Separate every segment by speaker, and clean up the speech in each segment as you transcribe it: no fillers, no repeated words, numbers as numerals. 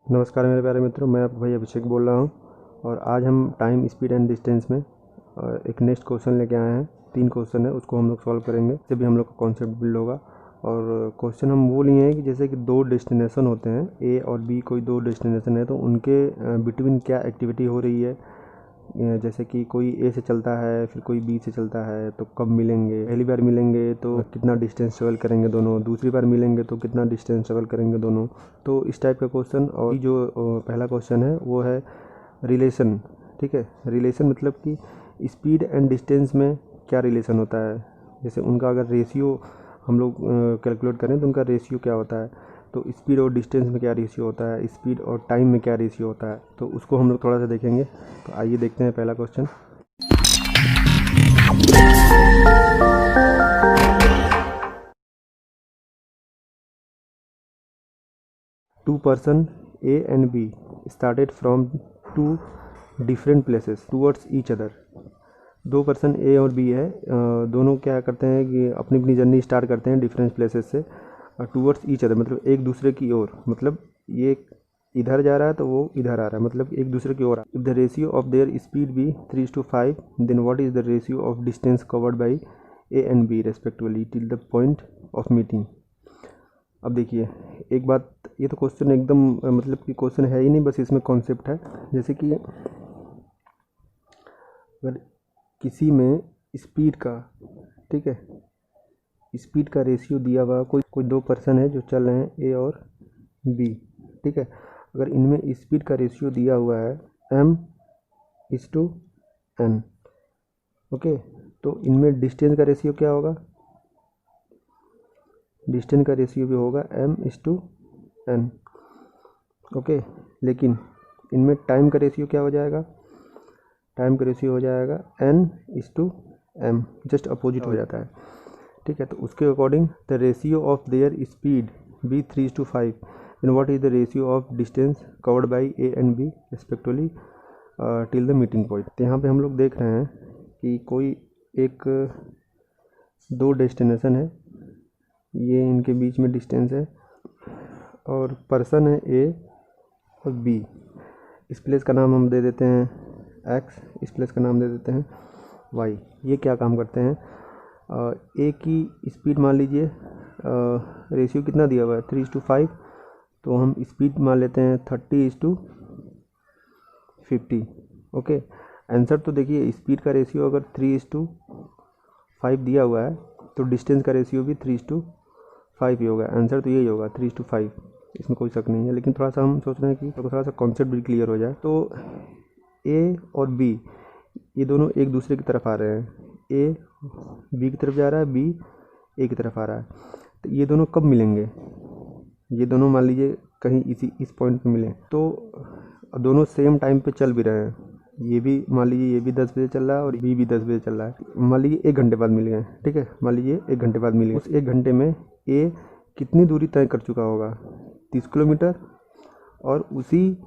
Speaker 1: नमस्कार मेरे प्यारे मित्रों, मैं आपका भाई अभिषेक बोल रहा हूँ। और आज हम टाइम, स्पीड एंड डिस्टेंस में एक नेक्स्ट क्वेश्चन लेके आए हैं। 3 क्वेश्चन है, उसको हम लोग सॉल्व करेंगे। इससे भी हम लोग का कॉन्सेप्ट बिल्ड होगा। और क्वेश्चन हम वो लिए हैं कि जैसे कि 2 डेस्टिनेशन होते हैं, ए और बी, कोई 2 डेस्टिनेशन है तो उनके बिटवीन क्या एक्टिविटी हो रही है। जैसे कि कोई ए से चलता है, फिर कोई बी से चलता है, तो कब मिलेंगे, पहली बार मिलेंगे तो कितना डिस्टेंस ट्रेवल करेंगे दोनों, दूसरी बार मिलेंगे तो कितना डिस्टेंस ट्रेवल करेंगे दोनों। तो इस टाइप का क्वेश्चन। और जो पहला क्वेश्चन है वो है रिलेशन। ठीक है, रिलेशन मतलब कि स्पीड एंड डिस्टेंस में क्या रिलेशन होता है। जैसे उनका अगर रेशियो हम लोग कैलकुलेट करें तो उनका रेशियो क्या होता है। तो स्पीड और डिस्टेंस में क्या रेशियो होता है, स्पीड और टाइम में क्या रेशियो होता है, तो उसको हम लोग थोड़ा सा देखेंगे। तो आइए देखते हैं पहला question. Two person A and B started from 2 different places towards each other. 2 person A और बी है, दोनों क्या करते हैं कि अपनी अपनी जर्नी स्टार्ट करते हैं डिफरेंट प्लेसेस से टूवर्ड्स ईच अदर, मतलब एक दूसरे की ओर। मतलब ये इधर जा रहा है तो वो इधर आ रहा है, मतलब एक दूसरे की ओर। If the ratio of their speed be 3:5, then what is the ratio of distance covered by A and B respectively till the point of meeting. अब देखिए एक बात, ये तो क्वेश्चन एकदम मतलब कि क्वेश्चन है ही नहीं, बस इसमें कॉन्सेप्ट है। जैसे कि अगर किसी में स्पीड का, ठीक है, स्पीड का रेशियो दिया हुआ, कोई 2 पर्सन है जो चल रहे हैं ए और बी, ठीक है। अगर इनमें स्पीड का रेशियो दिया हुआ है m/n, ओके, तो इनमें डिस्टेंस का रेशियो क्या होगा, डिस्टेंस का रेशियो भी होगा m/n, ओके। लेकिन इनमें टाइम का रेशियो क्या हो जाएगा, टाइम का रेशियो हो जाएगा n/m, जस्ट अपोजिट हो जाता है, ठीक है। तो उसके according the ratio of their speed be 3:5, then what is the ratio of distance covered by A and B respectively till the meeting point. तो यहाँ पे हम लोग देख रहे हैं कि कोई एक 2 डेस्टिनेशन है, ये इनके बीच में डिस्टेंस है, और पर्सन है ए और बी। इस प्लेस का नाम हम दे देते हैं x, इस प्लेस का नाम दे देते हैं y। ये क्या काम करते हैं, ए की स्पीड मान लीजिए, रेशियो कितना दिया हुआ है 3:5, तो हम स्पीड मान लेते हैं 30:50, ओके। आंसर तो देखिए स्पीड का रेशियो अगर 3:5 दिया हुआ है तो डिस्टेंस का रेशियो भी 3:5 ही होगा। आंसर तो यही होगा 3:5, इसमें कोई शक नहीं है। लेकिन थोड़ा सा हम सोच रहे हैं कि थोड़ा सा कॉन्सेप्ट भी क्लियर हो जाए। तो ए और बी ये दोनों एक दूसरे की तरफ आ रहे हैं, ए बी की तरफ जा रहा है, बी ए की तरफ आ रहा है। तो ये दोनों कब मिलेंगे, ये दोनों मान लीजिए कहीं इस पॉइंट पे मिले, तो दोनों सेम टाइम पे चल भी रहे हैं। ये भी मान लीजिए ये भी 10 बजे चल रहा है और बी भी 10 बजे चल रहा है। मान लीजिए 1 घंटे बाद मिल गए, ठीक है, मान लीजिए 1 घंटे बाद मिल गए। उस 1 घंटे में ए कितनी दूरी तय कर चुका होगा, 30 किलोमीटर, और उसी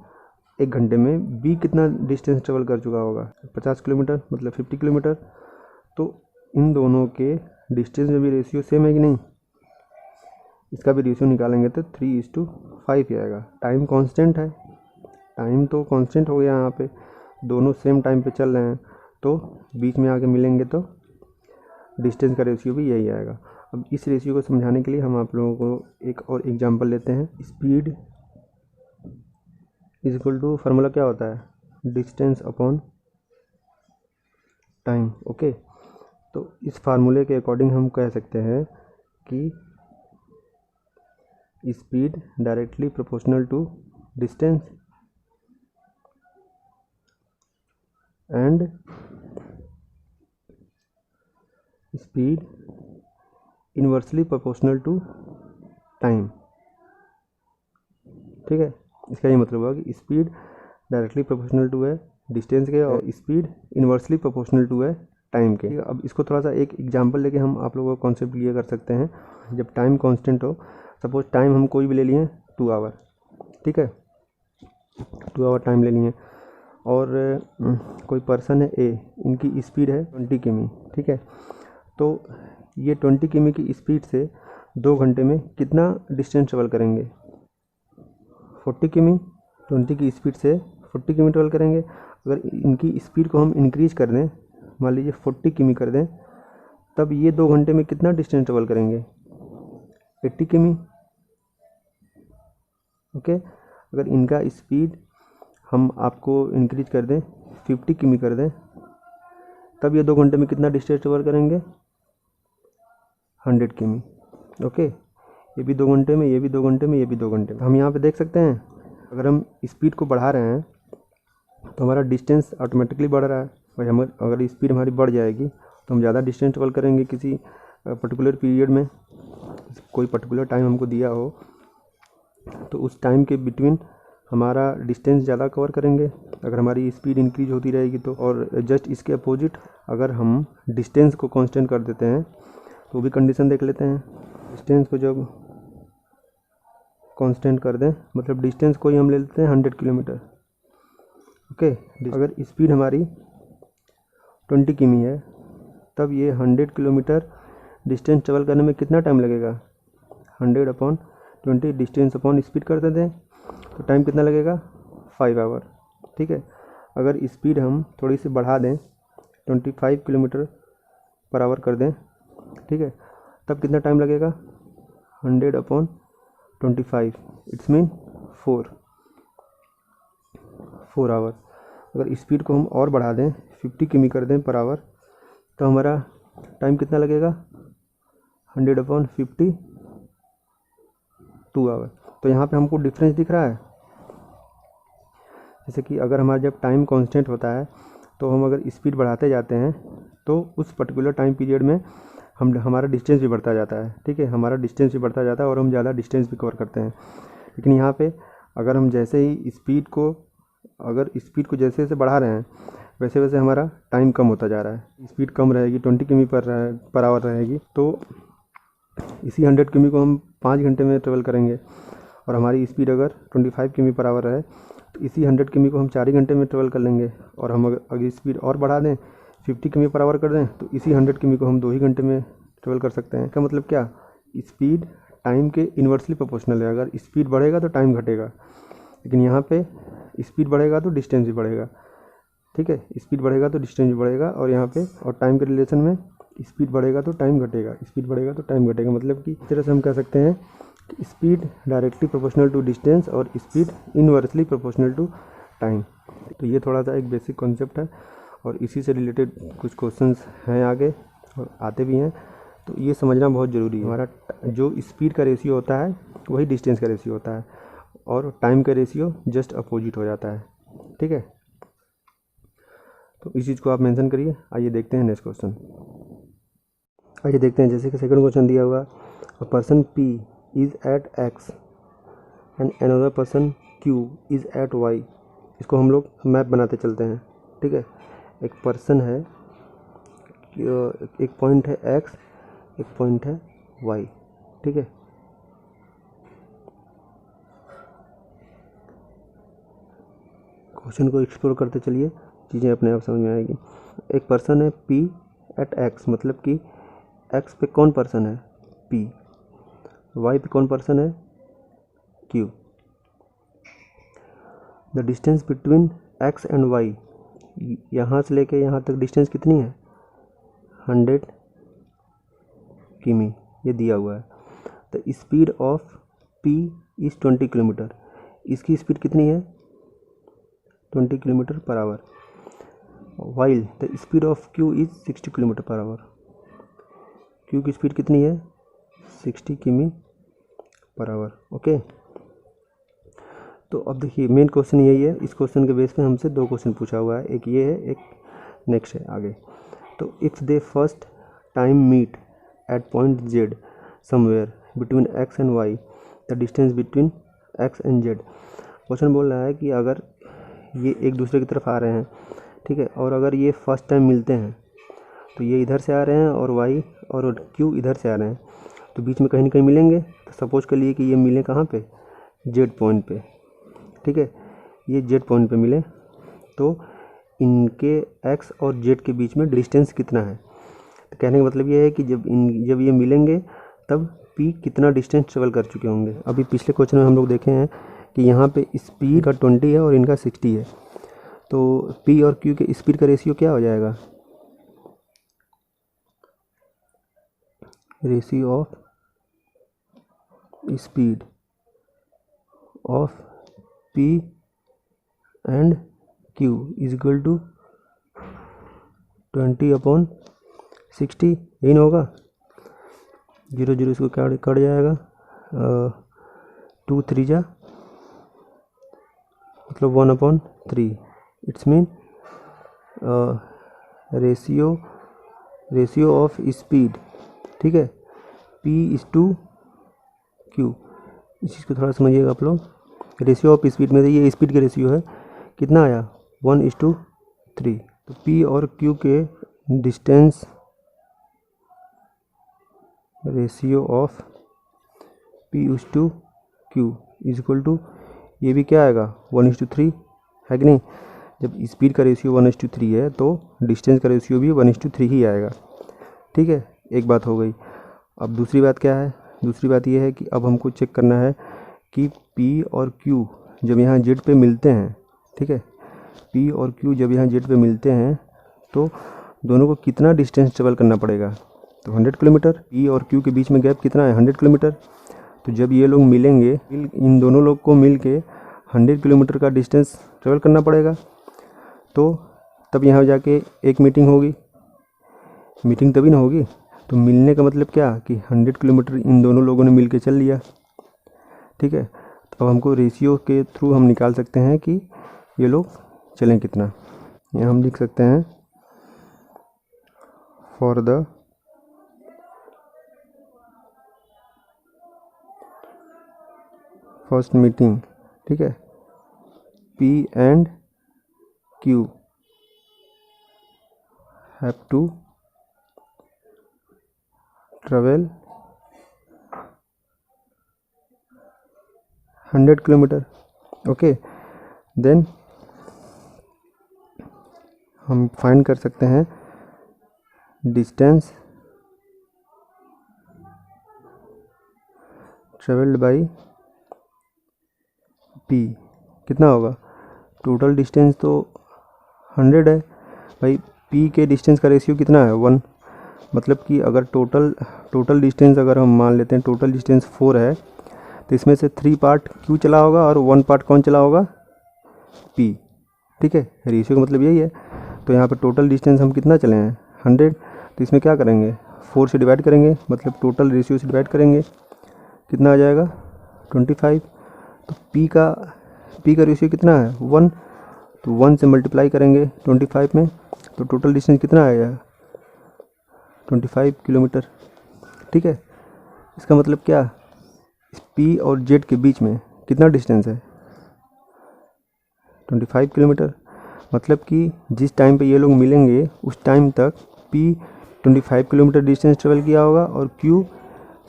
Speaker 1: 1 घंटे में बी कितना डिस्टेंस ट्रेवल कर चुका होगा, 50 किलोमीटर, मतलब 50 किलोमीटर। तो इन दोनों के डिस्टेंस में भी रेशियो सेम है कि नहीं, इसका भी रेशियो निकालेंगे तो 3:5 ही आएगा। टाइम कांस्टेंट है, टाइम तो कांस्टेंट हो गया, यहाँ पे दोनों सेम टाइम पे चल रहे हैं, तो बीच में आके मिलेंगे तो डिस्टेंस का रेशियो भी यही आएगा। अब इस रेशियो को समझाने के लिए हम आप लोगों को एक और एग्जांपल लेते हैं। Speed is equal to, formula क्या होता है, डिस्टेंस अपॉन टाइम, ओके। तो इस फार्मूले के अकॉर्डिंग हम कह सकते हैं कि speed directly proportional to distance and speed inversely proportional to time, ठीक है। इसका ये मतलब हुआ कि स्पीड डायरेक्टली प्रोपोर्शनल टू है डिस्टेंस के, और स्पीड इनवर्सली प्रोपोर्शनल टू है टाइम के। अब इसको थोड़ा सा एक एग्जांपल लेके हम आप लोगों को कॉन्सेप्ट क्लियर कर सकते हैं। जब टाइम कांस्टेंट हो, सपोज टाइम हम कोई भी ले लिए 2 आवर, ठीक है, 2 आवर टाइम ले लिए, और कोई पर्सन है ए, इनकी स्पीड है 20 किमी, ठीक है। तो ये 20 किमी की स्पीड से 2 घंटे में कितना डिस्टेंस ट्रेवल करेंगे, 40 किमी, 20 की स्पीड से 40 किमी ट्रेवल करेंगे। अगर इनकी स्पीड को हम इंक्रीज कर दें, मान लीजिए 40 किमी कर दें, तब ये 2 घंटे में कितना डिस्टेंस ट्रेवल करेंगे? 80 किमी। ओके, अगर इनका स्पीड हम आपको इंक्रीज कर दें, 50 किमी कर दें, तब ये 2 घंटे में कितना डिस्टेंस ट्रेवल करेंगे? 100 किमी। ओके, ये भी 2 घंटे में, ये भी 2 घंटे में, ये भी 2 घंटे में। हम यहाँ पे देख सकते हैं, अगर हम स्पीड को बढ़ा रहे हैं तो हमारा डिस्टेंस ऑटोमेटिकली बढ़ रहा है। और हम अगर स्पीड हमारी बढ़ जाएगी तो हम ज़्यादा डिस्टेंस ट्रेवल करेंगे किसी पर्टिकुलर पीरियड में। कोई पर्टिकुलर टाइम हमको दिया हो तो उस टाइम के बिटवीन हमारा डिस्टेंस ज़्यादा कवर करेंगे अगर हमारी स्पीड इंक्रीज होती रहेगी तो। और जस्ट इसके अपोजिट अगर हम डिस्टेंस को कांस्टेंट कर देते हैं तो भी कंडीशन देख लेते हैं। डिस्टेंस को जब कांस्टेंट कर दें, मतलब डिस्टेंस को ही हम ले लेते हैं 100 किलोमीटर। ओके, अगर स्पीड हमारी 20 किमी है, तब ये 100 किलोमीटर डिस्टेंस ट्रेवल करने में कितना टाइम लगेगा? 100/20 डिस्टेंस अपॉन स्पीड कर देते हैं तो टाइम कितना लगेगा? 5 आवर। ठीक है, अगर स्पीड हम थोड़ी सी बढ़ा दें, 25 किलोमीटर पर आवर कर दें, ठीक है, तब कितना टाइम लगेगा? 100/25, इट्स मीन 4 आवर। अगर स्पीड को हम और बढ़ा दें, 50 किमी कर दें पर आवर, तो हमारा टाइम कितना लगेगा? 100/50, 2 आवर। तो यहाँ पे हमको डिफरेंस दिख रहा है। जैसे कि अगर हमारा जब टाइम कांस्टेंट होता है तो हम अगर स्पीड बढ़ाते जाते हैं तो उस पर्टिकुलर टाइम पीरियड में हमारा डिस्टेंस भी बढ़ता जाता है। ठीक है, हमारा डिस्टेंस भी बढ़ता जाता है और हम ज़्यादा डिस्टेंस भी कवर करते हैं। लेकिन यहाँ पे अगर हम जैसे ही स्पीड को जैसे जैसे बढ़ा रहे हैं वैसे वैसे हमारा टाइम कम होता जा रहा है। स्पीड कम रहेगी, 20 किमी पर आवर रहेगी, तो इसी 100 किमी को हम 5 घंटे में ट्रेवल करेंगे। और हमारी स्पीड अगर 25 किमी पर आवर रहे तो इसी 100 किमी को हम 4 ही घंटे में ट्रेवल कर लेंगे। और हम अगर स्पीड और बढ़ा दें, 50 किमी पर आवर कर दें, तो इसी 100 किमी को हम 2 ही घंटे में ट्रेवल कर सकते हैं। इसका मतलब क्या? स्पीड टाइम के इन्वर्सली प्रोपोर्शनल है। अगर स्पीड बढ़ेगा तो टाइम घटेगा, लेकिन यहाँ पे स्पीड बढ़ेगा तो डिस्टेंस भी बढ़ेगा। ठीक है, स्पीड बढ़ेगा तो डिस्टेंस भी बढ़ेगा। और यहाँ पे और टाइम के रिलेशन में स्पीड बढ़ेगा तो टाइम घटेगा, स्पीड बढ़ेगा तो टाइम घटेगा। मतलब कि इस तरह से हम कह सकते हैं कि speed directly proportional to distance और speed inversely proportional to time. तो ये थोड़ा सा एक बेसिक कॉन्सेप्ट है और इसी से रिलेटेड कुछ क्वेश्चंस हैं आगे और आते भी हैं, तो ये समझना बहुत ज़रूरी है। हमारा जो स्पीड का रेशियो होता है वही डिस्टेंस का रेशियो होता है और टाइम का रेशियो जस्ट अपोजिट हो जाता है। ठीक है, तो इस चीज़ को आप मेंशन करिए। आइए देखते हैं नेक्स्ट क्वेश्चन। आइए देखते हैं, जैसे कि सेकंड क्वेश्चन दिया हुआ, a person P is at X and another person Q is at Y। इसको हम लोग मैप बनाते चलते हैं। ठीक है, एक पर्सन है, एक पॉइंट है X, एक पॉइंट है Y। ठीक है, क्वेश्चन को एक्सप्लोर करते चलिए, चीज़ें अपने आप समझ में आएगी। एक पर्सन है P एट X, मतलब कि X पे कौन पर्सन है? P। Y पे कौन पर्सन है? Q। The distance between X and Y, यहाँ से लेके यहाँ तक डिस्टेंस कितनी है? 100 किमी, ये दिया हुआ है। The speed of P is 20 kilometre. इसकी स्पीड कितनी है? 20 kilometre per hour. While the speed of Q is 60 kilometre per hour. Q की स्पीड कितनी है? 60 किमी पर आवर। ओके, तो अब देखिए मेन क्वेश्चन यही है। इस क्वेश्चन के बेस पे हमसे 2 क्वेश्चन पूछा हुआ है, एक ये है, एक नेक्स्ट है आगे। तो if they first time meet at point Z somewhere between X and Y, the distance between X and Z। Question बोल रहा है कि अगर ये एक दूसरे की तरफ आ रहे हैं, ठीक है, और अगर ये फर्स्ट टाइम मिलते हैं तो ये इधर से आ रहे हैं और Y और Q इधर से आ रहे हैं, तो बीच में कहीं ना कहीं मिलेंगे। तो सपोज कर लिए कि ये मिले कहाँ पे? Z पॉइंट पे। ठीक है, ये Z पॉइंट पे मिले, तो इनके X और Z के बीच में डिस्टेंस कितना है? तो कहने का मतलब ये है कि जब ये मिलेंगे तब P कितना डिस्टेंस ट्रेवल कर चुके होंगे। अभी पिछले क्वेश्चन में हम लोग देखे हैं कि यहाँ पे स्पीड का 20 है और इनका 60 है, तो P और Q के स्पीड का रेशियो क्या हो जाएगा, ratio of speed of P and Q is equal to 20/60, यही ना होगा। 0 0 इसको कट जाएगा, 2 3 जा मतलब 1/3। It's mean ratio of speed, ठीक है, P इज टू Q। इस चीज़ को थोड़ा समझिएगा आप लोग। रेशियो ऑफ स्पीड में से ये स्पीड का रेशियो है, कितना आया 1:3। तो P और Q के distance ratio of P is to Q is equal to, ये भी क्या आएगा 1:3, है कि नहीं। जब स्पीड का रेशियो 1:3 है तो डिस्टेंस का रेशियो भी 1:3 ही आएगा, ठीक है। एक बात हो गई। अब दूसरी बात क्या है, दूसरी बात ये है कि अब हमको चेक करना है कि P और Q जब यहाँ जेड पे मिलते हैं, ठीक है, P और Q जब यहाँ जेड पे मिलते हैं तो दोनों को कितना डिस्टेंस ट्रेवल करना पड़ेगा, तो 100 किलोमीटर। P और Q के बीच में गैप कितना है 100 किलोमीटर। तो जब ये लोग मिलेंगे, इन दोनों लोग को मिल के 100 किलोमीटर का डिस्टेंस ट्रेवल करना पड़ेगा। तो तब यहाँ जाके एक मीटिंग होगी, मीटिंग तभी ना होगी। तो मिलने का मतलब क्या कि 100 किलोमीटर इन दोनों लोगों ने मिल के चल लिया, ठीक है। तो अब हमको रेशियो के थ्रू हम निकाल सकते हैं कि ये लोग चलें कितना। यहाँ हम लिख सकते हैं फॉर द फर्स्ट मीटिंग, ठीक है, P and Q have to travel 100 kilometre, okay. Then हम फाइंड कर सकते हैं डिस्टेंस ट्रेवल्ड बाई P कितना होगा। टोटल डिस्टेंस तो 100 है भाई, P के डिस्टेंस का रेशियो कितना है 1, मतलब कि अगर टोटल डिस्टेंस अगर हम मान लेते हैं टोटल डिस्टेंस 4 है, तो इसमें से 3 पार्ट Q चला होगा और 1 पार्ट कौन चला होगा, P, ठीक है। रेशियो का मतलब यही है। तो यहाँ पर टोटल डिस्टेंस हम कितना चले हैं 100, तो इसमें क्या करेंगे 4 से डिवाइड करेंगे, मतलब टोटल रेशियो से डिवाइड करेंगे, कितना आ जाएगा 25। तो P का रेशियो कितना है 1, तो 1 से मल्टीप्लाई करेंगे 25 में, तो टोटल डिस्टेंस कितना आएगा 25 किलोमीटर, ठीक है। इसका मतलब क्या, P और Z के बीच में कितना डिस्टेंस है 25 किलोमीटर। मतलब कि जिस टाइम पे ये लोग मिलेंगे उस टाइम तक P 25 किलोमीटर डिस्टेंस ट्रेवल किया होगा और Q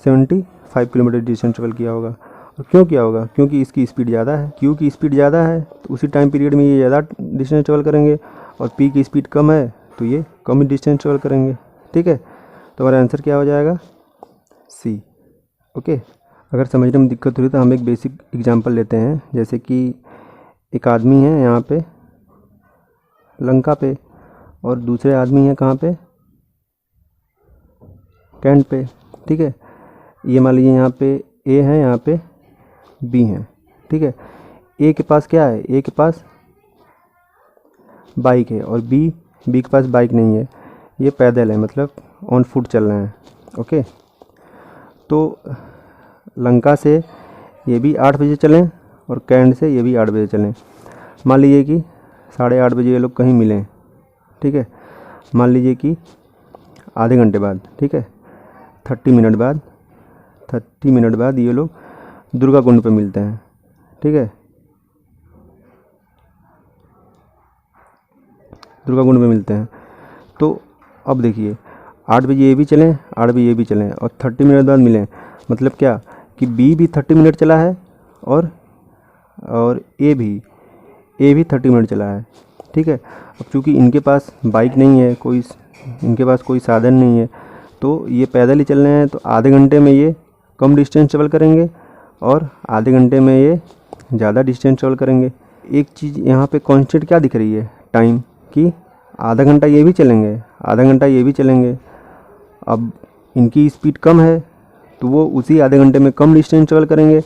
Speaker 1: 75 किलोमीटर डिस्टेंस ट्रेवल किया होगा। और क्यों किया होगा, क्योंकि इसकी स्पीड ज़्यादा है, Q की स्पीड ज़्यादा है तो उसी टाइम पीरियड में ये ज़्यादा डिस्टेंस ट्रेवल करेंगे, और P की स्पीड कम है तो ये कम ही डिस्टेंस ट्रेवल करेंगे, ठीक है। तो हमारा आंसर क्या हो जाएगा C, ओके। अगर समझने में दिक्कत हुई तो हम एक बेसिक एग्जांपल लेते हैं। जैसे कि एक आदमी है यहाँ पे लंका पे, और दूसरे आदमी है कहाँ पे कैंट पे, ठीक है। ये मान लीजिए यहाँ पे A है, यहाँ पे B है, ठीक है। A के पास क्या है, A के पास बाइक है और B के पास बाइक नहीं है, ये पैदल है, मतलब ऑन फुट चल रहे हैं, ओके। तो लंका से ये भी 8 बजे चलें और कैंट से ये भी 8 बजे चलें। मान लीजिए कि 8:30 बजे ये लोग कहीं मिलें, ठीक है। मान लीजिए कि आधे घंटे बाद, ठीक है, 30 मिनट बाद ये लोग दुर्गा कुंड पे मिलते हैं, ठीक है, दुर्गा कुंड पे मिलते हैं। तो अब देखिए 8 बजे ये भी चलें, 8 बजे ये भी चलें और 30 मिनट बाद मिलें, मतलब क्या कि B भी 30 मिनट चला है और A भी 30 मिनट चला है, ठीक है। अब चूँकि इनके पास बाइक नहीं है, इनके पास कोई साधन नहीं है, तो ये पैदल ही चल रहे हैं, तो आधे घंटे में ये कम डिस्टेंस ट्रेवल करेंगे और आधे घंटे में ये ज़्यादा डिस्टेंस ट्रेवल करेंगे। एक चीज़ यहाँ पे कांस्टेंट क्या दिख रही है, टाइम की। आधा घंटा ये भी चलेंगे, आधा घंटा ये भी चलेंगे। अब इनकी स्पीड कम है तो वो उसी आधे घंटे में कम डिस्टेंस ट्रेवल करेंगे,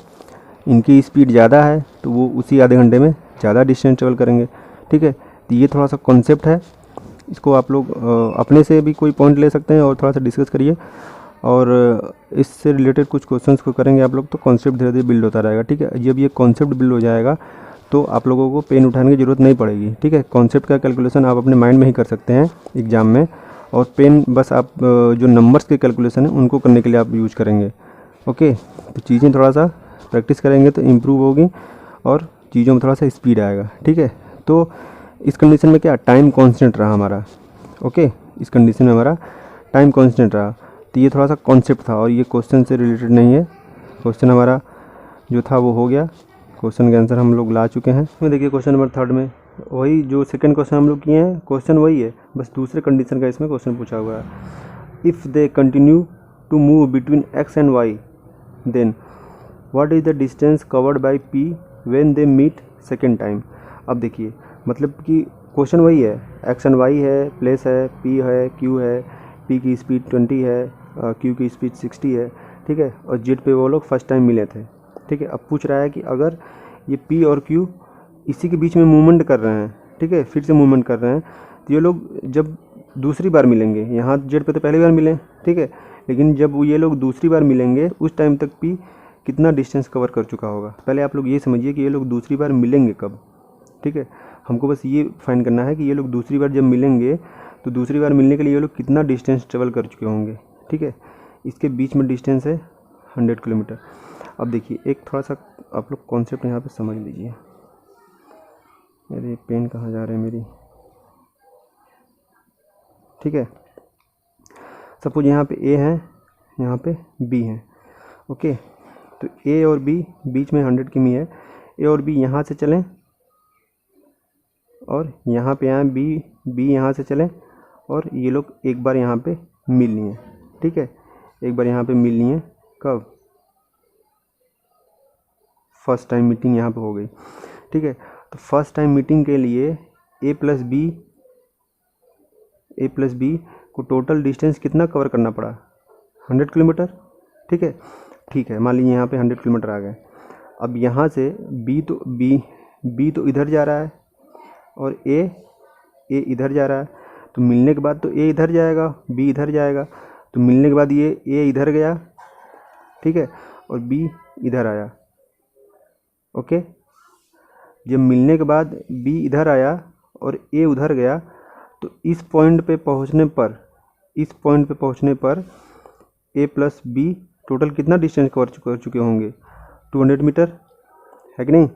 Speaker 1: इनकी स्पीड ज़्यादा है तो वो उसी आधे घंटे में ज़्यादा डिस्टेंस ट्रेवल करेंगे। ठीक है, तो ये थोड़ा सा कॉन्सेप्ट है, इसको आप लोग अपने से भी कोई पॉइंट ले सकते हैं और थोड़ा सा डिस्कस करिए, और इससे रिलेटेड कुछ क्वेश्चंस को करेंगे आप लोग, तो कॉन्सेप्ट धीरे धीरे बिल्ड होता रहेगा। ठीक है, जब ये कॉन्सेप्ट बिल्ड हो जाएगा तो आप लोगों को पेन उठाने की ज़रूरत नहीं पड़ेगी। ठीक है, कॉन्सेप्ट का कैलकुलेशन आप अपने माइंड में ही कर सकते हैं एग्ज़ाम में, और पेन बस आप जो नंबर्स के कैलकुलेशन है उनको करने के लिए आप यूज करेंगे। ओके, तो चीज़ें थोड़ा सा प्रैक्टिस करेंगे तो इम्प्रूव होगी और चीज़ों में थोड़ा सा स्पीड आएगा। ठीक है, तो इस कंडीशन में क्या टाइम कांस्टेंट रहा हमारा। ओके, इस कंडीशन में हमारा टाइम कांस्टेंट रहा, तो ये थोड़ा सा कॉन्सेप्ट था और ये क्वेश्चन से रिलेटेड नहीं है। क्वेश्चन हमारा जो था वो हो गया, क्वेश्चन के आंसर हम लोग ला चुके हैं। इसमें देखिए क्वेश्चन नंबर 3 में वही जो सेकंड क्वेश्चन हम लोग किए हैं, क्वेश्चन वही है, बस दूसरे कंडीशन का इसमें क्वेश्चन पूछा हुआ है। If they continue to move between X and Y then what is the distance covered by P when they meet second time. अब देखिए मतलब कि क्वेश्चन वही है, एक्स एंड वाई है, प्लेस है, पी है, क्यू है, पी की स्पीड 20 है, क्यू की स्पीड 60 है। ठीक है, और जेड पे वो लोग फर्स्ट टाइम मिले थे। ठीक है, अब पूछ रहा है कि अगर ये पी और क्यू इसी के बीच में मूवमेंट कर रहे हैं, ठीक है, फिर से मूवमेंट कर रहे हैं, तो ये लोग जब दूसरी बार मिलेंगे, यहाँ जेड पे तो पहली बार मिले, ठीक है, लेकिन जब ये लोग दूसरी बार मिलेंगे उस टाइम तक पी कितना डिस्टेंस कवर कर चुका होगा। पहले आप लोग ये समझिए कि ये लोग दूसरी बार मिलेंगे कब। ठीक है, हमको बस ये फाइंड करना है कि ये लोग दूसरी बार जब मिलेंगे तो दूसरी बार मिलने के लिए ये लोग कितना डिस्टेंस ट्रेवल कर चुके होंगे। ठीक है, इसके बीच में डिस्टेंस है 100 किलोमीटर। अब देखिए एक थोड़ा सा आप लोग कॉन्सेप्ट यहाँ पे समझ लीजिए। अरे पेन कहाँ जा रहे हैं मेरी। ठीक है, सपोज यहाँ पे ए है, यहाँ पे बी है। ओके, तो ए और बी बीच में 100 किमी है। ए और बी यहाँ से चलें और यहाँ पे आए, बी यहाँ से चलें और ये लोग एक बार यहाँ पे मिल लिए। ठीक है, एक बार यहाँ पे मिल लिए, कब, फर्स्ट टाइम मीटिंग यहाँ पे हो गई। ठीक है, तो फर्स्ट टाइम मीटिंग के लिए ए प्लस बी को टोटल डिस्टेंस कितना कवर करना पड़ा, 100 किलोमीटर। ठीक है, ठीक है, मान लीजिए यहाँ पे 100 किलोमीटर आ गए। अब यहाँ से बी तो इधर जा रहा है और ए इधर जा रहा है, तो मिलने के बाद तो ए इधर जाएगा, बी इधर जाएगा, तो मिलने के बाद ये ए इधर गया, ठीक है, और बी इधर आया। ओके, जब मिलने के बाद बी इधर आया और ए उधर गया, तो इस पॉइंट पे पहुंचने पर ए प्लस बी टोटल कितना डिस्टेंस कवर कर चुके होंगे, 200 मीटर, है कि नहीं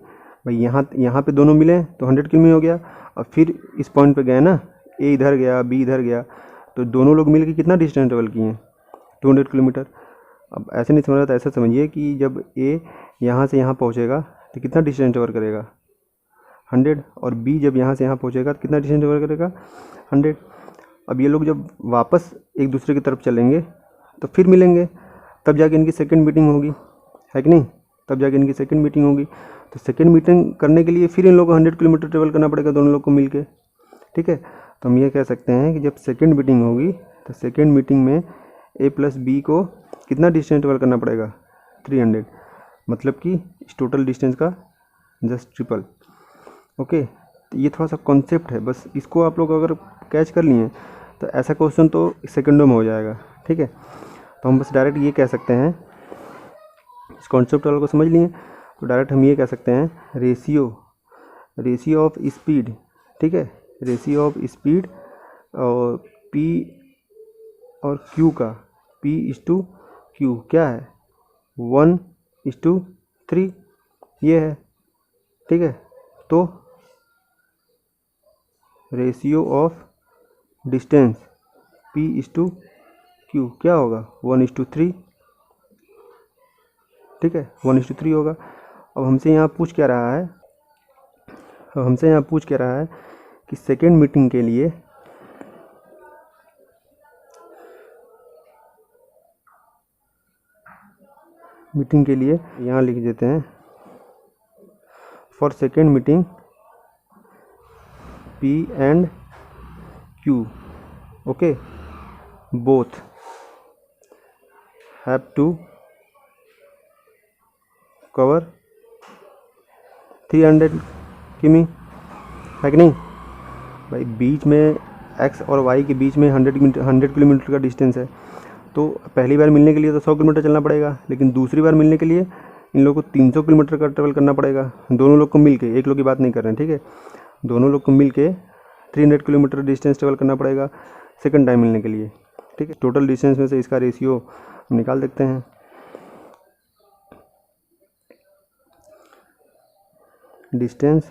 Speaker 1: भाई। यहाँ पे दोनों मिले तो 100 किमी हो गया, और फिर इस पॉइंट पे गए ना, ए इधर गया, बी इधर गया, तो दोनों लोग मिल के कितना डिस्टेंस ट्रेवल किए हैं, 200 किलोमीटर। अब ऐसे नहीं समझ रहा था, ऐसा समझिए कि जब ए यहाँ से यहाँ पहुँचेगा तो कितना डिस्टेंस ट्रेवल करेगा, 100, और बी जब यहाँ से यहाँ पहुँचेगा तो कितना डिस्टेंस ट्रेवल करेगा, 100। अब ये लोग जब वापस एक दूसरे की तरफ चलेंगे तो फिर मिलेंगे, तब जाके इनकी सेकंड मीटिंग होगी, है कि नहीं, तब जाके इनकी सेकंड मीटिंग होगी। तो सेकंड मीटिंग करने के लिए फिर इन लोगों को 100 किलोमीटर ट्रेवल करना पड़ेगा दोनों लोग को मिलके। ठीक है, तो हम ये कह सकते हैं कि जब सेकंड मीटिंग होगी तो सेकंड मीटिंग में ए प्लस बी को कितना डिस्टेंस ट्रेवल करना पड़ेगा, 300, मतलब कि इस टोटल डिस्टेंस का जस्ट ट्रिपल। ओके, तो ये थोड़ा सा कॉन्सेप्ट है, बस इसको आप लोग अगर कैच कर लिए तो ऐसा क्वेश्चन तो सेकंडों में हो जाएगा। ठीक है, तो हम बस डायरेक्ट ये कह सकते हैं, इस कॉन्सेप्ट वाले को समझ लिए तो डायरेक्ट हम ये कह सकते हैं रेशियो ऑफ स्पीड। ठीक है, रेशियो ऑफ स्पीड और पी और क्यू का, P/Q क्या है, 1/3 ये है। ठीक है, तो रेशियो ऑफ डिस्टेंस P/Q क्या होगा, 1/3। ठीक है, 1/3 होगा। अब हमसे यहाँ पूछ क्या रहा है, कि सेकेंड मीटिंग के लिए यहाँ लिख देते हैं for second meeting P and Q, okay, both have to cover 300 किमी, है कि नहीं भाई। बीच में x और y के बीच में 100 किलोमीटर का डिस्टेंस है, तो पहली बार मिलने के लिए तो 100 किलोमीटर चलना पड़ेगा, लेकिन दूसरी बार मिलने के लिए इन लोगों को 300 किलोमीटर का ट्रेवल करना पड़ेगा। दोनों लोग को मिल के, एक लोग की बात नहीं कर रहे हैं, ठीक है, दोनों लोग को मिल के 300 किलोमीटर डिस्टेंस ट्रेवल करना पड़ेगा सेकंड टाइम मिलने के लिए, ठीक है। टोटल डिस्टेंस में से इसका रेशियो हम निकाल देखते हैं। Distance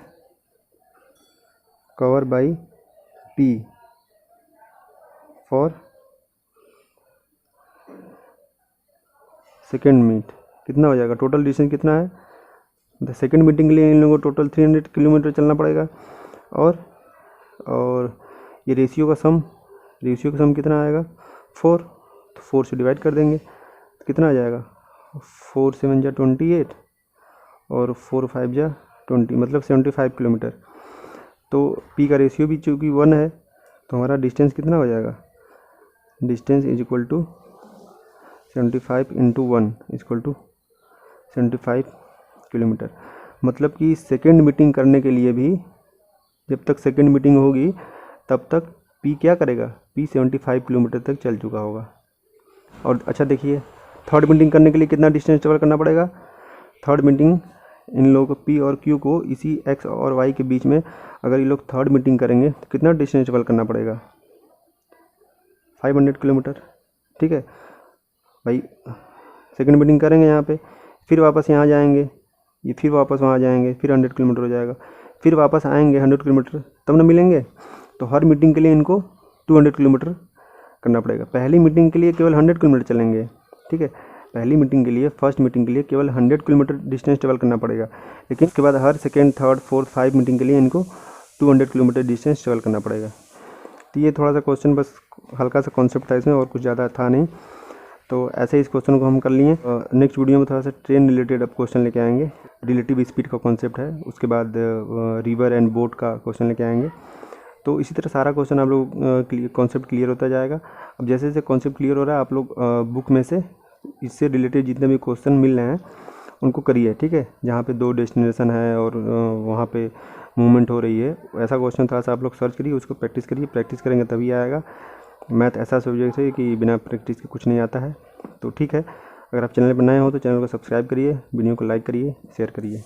Speaker 1: cover by P for second meet कितना हो जाएगा, टोटल डिस्टेंस कितना है, द सेकेंड मीटिंग के लिए इन लोगों को टोटल 300 किलोमीटर चलना पड़ेगा। और ये रेशियो का सम कितना आएगा 4, तो 4 से डिवाइड कर देंगे तो कितना आ जाएगा 4 7 जा 28 और 4 5 जा 20, मतलब 75 किलोमीटर। तो P का रेशियो भी चूँकि 1 है तो हमारा डिस्टेंस कितना हो जाएगा, distance is equal to 75 into 1 equal to 75 kilometre. मतलब कि सेकेंड मीटिंग करने के लिए भी, जब तक सेकेंड मीटिंग होगी तब तक P क्या करेगा, P 75 किलोमीटर तक चल चुका होगा। और अच्छा देखिए, थर्ड मीटिंग करने के लिए कितना डिस्टेंस ट्रेवल करना पड़ेगा, थर्ड मीटिंग इन लोगों को P और Q को इसी X और Y के बीच में अगर ये लोग थर्ड मीटिंग करेंगे तो कितना डिस्टेंस ट्रेवल करना पड़ेगा 500 किलोमीटर, ठीक है भाई। सेकेंड मीटिंग करेंगे यहाँ पे, फिर वापस यहाँ जाएंगे, ये फिर वापस वहाँ जाएंगे, फिर 100 किलोमीटर हो जाएगा, फिर वापस आएंगे 100 किलोमीटर, तब ना मिलेंगे। तो हर मीटिंग के लिए इनको 200 किलोमीटर करना पड़ेगा। पहली मीटिंग के लिए केवल 100 किलोमीटर चलेंगे, ठीक है, पहली मीटिंग के लिए, फर्स्ट मीटिंग के लिए केवल 100 किलोमीटर डिस्टेंस ट्रेवल करना पड़ेगा, लेकिन उसके बाद हर सेकेंड थर्ड फोर्थ 5 मीटिंग के लिए इनको 200 किलोमीटर डिस्टेंस ट्रेवल करना पड़ेगा। तो ये थोड़ा सा क्वेश्चन बस हल्का सा कॉन्सेप्ट था इसमें, और कुछ ज़्यादा था नहीं। तो ऐसे ही इस क्वेश्चन को हम कर लिए। नेक्स्ट वीडियो में थोड़ा सा ट्रेन रिलेटेड अब क्वेश्चन लेके आएंगे, रिलेटिव स्पीड का कॉन्सेप्ट है, उसके बाद रिवर एंड बोट का क्वेश्चन लेके आएंगे। तो इसी तरह सारा क्वेश्चन आप लोग कॉन्सेप्ट क्लियर होता जाएगा। अब जैसे जैसे कॉन्सेप्ट क्लियर हो रहा है, आप लोग बुक में से इससे रिलेटेड जितने भी क्वेश्चन मिल रहे हैं उनको करिए, ठीक है। जहाँ पे 2 डेस्टिनेशन है और वहाँ पे मूवमेंट हो रही है, ऐसा क्वेश्चन थोड़ा सा आप लोग सर्च करिए, उसको प्रैक्टिस करिए, प्रैक्टिस करेंगे तभी आएगा। मैथ ऐसा सब्जेक्ट है कि बिना प्रैक्टिस के कुछ नहीं आता है। तो ठीक है, अगर आप चैनल पर नए हो तो चैनल को सब्सक्राइब करिए, वीडियो को लाइक करिए, शेयर करिए।